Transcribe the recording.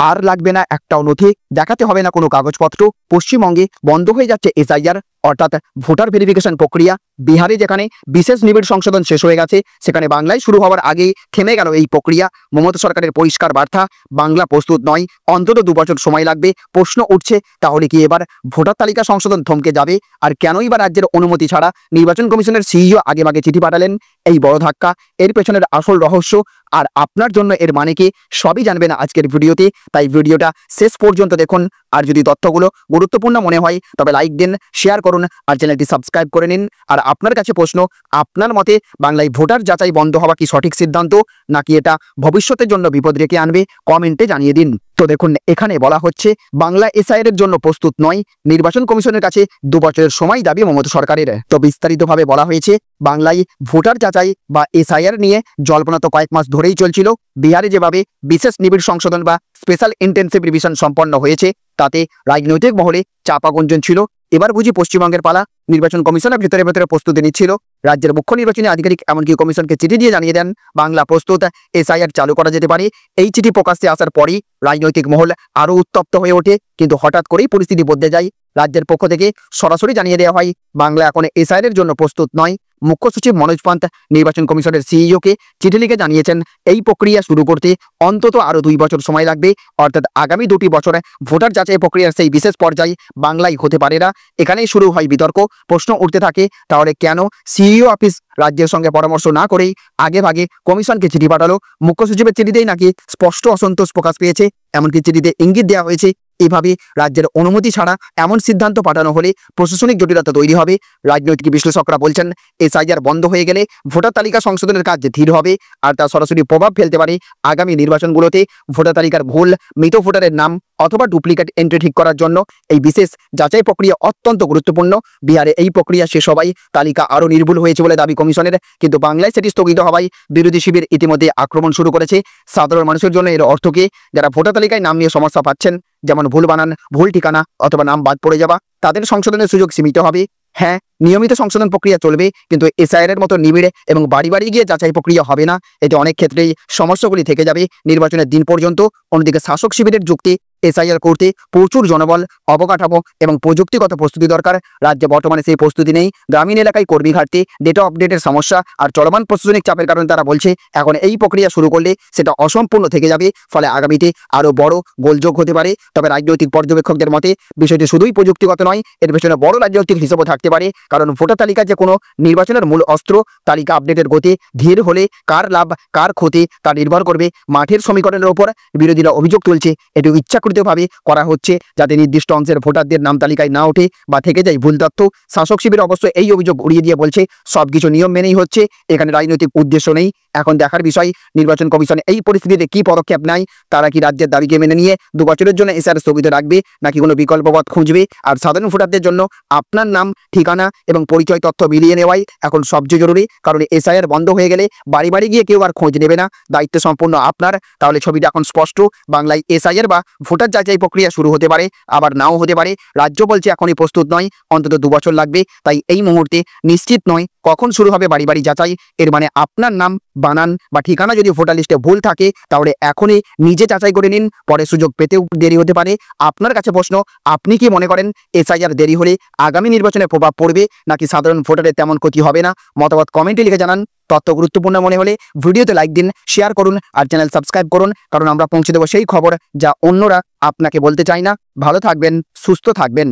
আর লাগবে না একটাও নথি, দেখাতে হবে না কোনো কাগজপত্র। পশ্চিমবঙ্গে বন্ধ হয়ে যাচ্ছে এসআইআর অর্থাৎ ভোটার ভেরিফিকেশন প্রক্রিয়া। বিহারে যেখানে বিশেষ নিবিড় সংশোধন শেষ হয়ে গেছে, সেখানে বাংলায় শুরু হওয়ার আগেই থেমে গেল এই প্রক্রিয়া। মমতা সরকারের পরিষ্কার বার্তা, বাংলা প্রস্তুত নয়, অন্তত 2 বছর সময় লাগবে। প্রশ্ন উঠছে, তাহলে কি এবার ভোটার তালিকা সংশোধন থমকে যাবে? আর কেনই বা রাজ্যের অনুমতি ছাড়া নির্বাচন কমিশনের সিইও আগেভাগে চিঠি পাঠালেন? এই বড় ধাক্কা, এর পেছনের আসল রহস্য আর আপনার জন্য এর মানে কি, সবই জানবেন আজকের ভিডিওতে। তাই ভিডিওটা শেষ পর্যন্ত দেখুন। আর যদি তথ্যগুলো গুরুত্বপূর্ণ মনে হয় তবে লাইক দিন, শেয়ার করুন আর চ্যানেলটি সাবস্ক্রাইব করে নিন। আর আপনার কাছে প্রশ্ন, আপনার মতে বাংলায় ভোটার যাচাই বন্ধ হওয়া কি সঠিক সিদ্ধান্ত, নাকি এটা ভবিষ্যতের জন্য বিপদ ডেকে আনবে? কমেন্টে জানিয়ে দিন। তো দেখুন, এখানে বলা হচ্ছে বাংলা এসআইআর এর জন্য প্রস্তুত নয়, নির্বাচন কমিশনের কাছে 2 বছরের সময় দাবি মমতা সরকারের। তো বিস্তারিতভাবে বলা হয়েছে, বাংলায় ভোটার যাচাই বা এসআইআর নিয়ে জল্পনা তো কয়েক মাস ধরেই চলছিল। বিহারে যেভাবে বিশেষ নিবিড় সংশোধন বা স্পেশাল ইন্টেন্সিভ রিভিশন সম্পন্ন হয়েছে, তাতে রাজনৈতিক মহলে চাপা গুঞ্জন ছিল। এবার বুঝি পশ্চিমবঙ্গের পালা। নির্বাচন কমিশনের ভেতরে ভেতরে প্রস্তুতি নিচ্ছিল। রাজ্যের মুখ্য নির্বাচনী আধিকারিক এমনকি কমিশনকে চিঠি দিয়ে জানিয়ে দেন বাংলা প্রস্তুত, এসআইআর চালু করা যেতে পারে। এই চিঠি প্রকাশ্যে আসার পরই রাজনৈতিক মহল আরও উত্তপ্ত হয়ে ওঠে। কিন্তু হঠাৎ করেই পরিস্থিতি বদলে যায়। রাজ্যের পক্ষ থেকে সরাসরি জানিয়ে দেওয়া হয়, বাংলা এখন এসআইআর এর জন্য প্রস্তুত নয়। মুখ্য সচিব মনোজ পান্ত নির্বাচন কমিশনের সিইওকে চিঠি লিখে জানিয়েছেন, এই প্রক্রিয়া শুরু করতে অন্তত আরও 2 বছর সময় লাগবে। অর্থাৎ আগামী 2টি বছরে ভোটার যাচাই প্রক্রিয়ার সেই বিশেষ পর্যায়ে বাংলায় হতে পারে না। এখানেই শুরু হয় বিতর্ক। প্রশ্ন উঠতে থাকে, তাহলে কেন সিইও অফিস রাজ্যের সঙ্গে পরামর্শ না করেই আগেভাগে কমিশনকে চিঠি পাঠালো? মুখ্য সচিবের চিঠিতেই নাকি স্পষ্ট অসন্তোষ প্রকাশ পেয়েছে। এমনকি চিঠিতে ইঙ্গিত দেওয়া হয়েছে, এভাবে রাজ্যের অনুমতি ছাড়া এমন সিদ্ধান্ত পাঠানো হলে প্রশাসনিক জটিলতা তৈরি হবে। রাজনৈতিক বিশ্লেষকরা বলছেন, এসআইআর বন্ধ হয়ে গেলে ভোটার তালিকা সংশোধনের কাজ ধীর হবে আর তা সরাসরি প্রভাব ফেলতে পারে আগামী নির্বাচনগুলোতে। ভোটার তালিকার ভুল, মৃত ভোটারের নাম অথবা ডুপ্লিকেট এন্ট্রি ঠিক করার জন্য এই বিশেষ যাচাই প্রক্রিয়া অত্যন্ত গুরুত্বপূর্ণ। বিহারে এই প্রক্রিয়া শেষ হওয়ায় তালিকা আরও নির্ভুল হয়েছে বলে দাবি কমিশনের। কিন্তু বাংলায় সেটি স্থগিত হওয়ায় বিরোধী শিবির ইতিমধ্যে আক্রমণ শুরু করেছে। সাধারণ মানুষের জন্য এর অর্থ কি? যারা ভোটার তালিকায় নাম নিয়ে সমস্যা পাচ্ছেন, যেমন ভুল বানান, ভুল ঠিকানা অথবা নাম বাদ পড়ে যাওয়া, তাদের সংশোধনের সুযোগ সীমিত হবে। হ্যাঁ, নিয়মিত সংশোধন প্রক্রিয়া চলবে, কিন্তু এসআইআর এর মতো নিবিড় এবং বাড়ি বাড়ি গিয়ে যাচাই প্রক্রিয়া হবে না। এতে অনেক ক্ষেত্রেই সমস্যাগুলি থেকে যাবে নির্বাচনের দিন পর্যন্ত। অন্যদিকে শাসক শিবিরের যুক্তি, এসআইআর করতে প্রচুর জনবল, অবকাঠামো এবং প্রযুক্তিগত প্রস্তুতি দরকার। রাজ্যে বর্তমানে সেই প্রস্তুতি নেই। গ্রামীণ এলাকায় কর্মী ঘাটতি, ডেটা আপডেটের সমস্যা আর চলমান প্রশাসনিক চাপের কারণে তারা বলছে, এখন এই প্রক্রিয়া শুরু করলে সেটা অসম্পূর্ণ থেকে যাবে। ফলে আগামীতে আরও বড় গোলযোগ হতে পারে। তবে রাজনৈতিক পর্যবেক্ষকদের মতে বিষয়টি শুধুই প্রযুক্তিগত নয়, এর পেছনে বড় রাজনৈতিক হিসেবও থাকতে পারে। কারণ ভোটার তালিকা যে কোনো নির্বাচনের মূল অস্ত্র। তালিকা আপডেটের গতি ধীর হলে কার লাভ কার ক্ষতি তা নির্ভর করবে মাঠের সমীকরণের ওপর। বিরোধীরা অভিযোগ তুলছে, এটি ইচ্ছাকৃতভাবে করা হচ্ছে যাতে নির্দিষ্ট অংশের ভোটারদের নাম তালিকায় না ওঠে বা থেকে যায় ভুল তথ্য। শাসক শিবির অবশ্য এই অভিযোগ উড়িয়ে দিয়ে বলছে, সবকিছু নিয়ম মেনেই হচ্ছে, এখানে রাজনৈতিক উদ্দেশ্য নেই। এখন দেখার বিষয়, নির্বাচন কমিশন এই পরিস্থিতিতে কি পদক্ষেপ নেয়। তারা কি রাজ্যের দাবিকে মেনে নিয়ে 2 বছরের জন্য এসআইআর স্থগিত রাখবে, নাকি কোনো বিকল্প পথ খুঁজবে? আর সাধারণ ভোটারদের জন্য আপনার নাম, ঠিকানা এবং পরিচয় তথ্য মিলিয়ে নেওয়াই এখন সবচেয়ে জরুরি। কারণ এসআইআর বন্ধ হয়ে গেলে বাড়ি বাড়ি গিয়ে কেউ আর খোঁজ নেবে না, দায়িত্ব সম্পূর্ণ আপনার। তাহলে ছবিটা এখন স্পষ্ট, বাংলায় এসআইআর বা ভোটার যাচাই প্রক্রিয়া শুরু হতে পারে, আবার নাও হতে পারে। রাজ্য বলছে এখনই প্রস্তুত নয়, অন্তত 2 বছর লাগবে। তাই এই মুহূর্তে নিশ্চিত নয় কখন শুরু হবে বাড়ি বাড়ি যাচাই। এর মানে আপনার নাম, বানান বা ঠিকানা যদি ভোটার লিস্টে ভুল থাকে, তাহলে এখনই নিজে যাচাই করে নিন, পরে সুযোগ পেতেও দেরি হতে পারে। আপনার কাছে প্রশ্ন, আপনি কি মনে করেন এসআইআর দেরি হলে আগামী নির্বাচনে প্রভাব পড়বে, নাকি সাধারণ ভোটারের তেমন ক্ষতি হবে না? মতামত কমেন্টে লিখে জানান। তথ্য গুরুত্বপূর্ণ মনে হলে ভিডিওতে লাইক দিন, শেয়ার করুন আর চ্যানেল সাবস্ক্রাইব করুন, কারণ আমরা পৌঁছে দেবো সেই খবর যা অন্যরা আপনাকে বলতে চায় না। ভালো থাকবেন, সুস্থ থাকবেন।